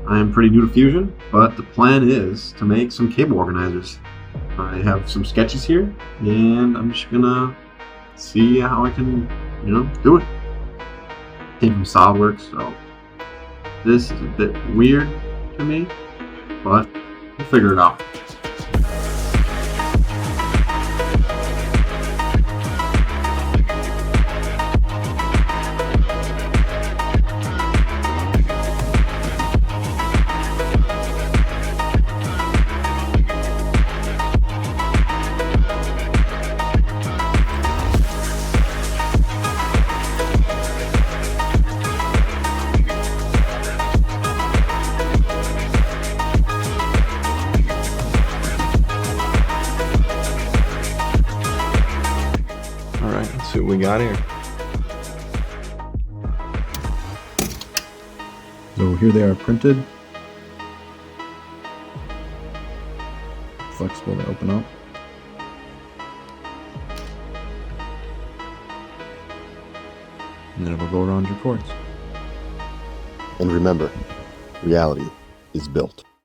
I am pretty new to Fusion, but the plan is to make some cable organizers. I have some sketches here, and I'm just gonna see how I can, do it. Came from SOLIDWORKS, so this is a bit weird to me, but we'll figure it out. Alright, let's see what we got here. So here they are printed. Flexible to open up. And then it'll go around your cords. And remember, reality is built.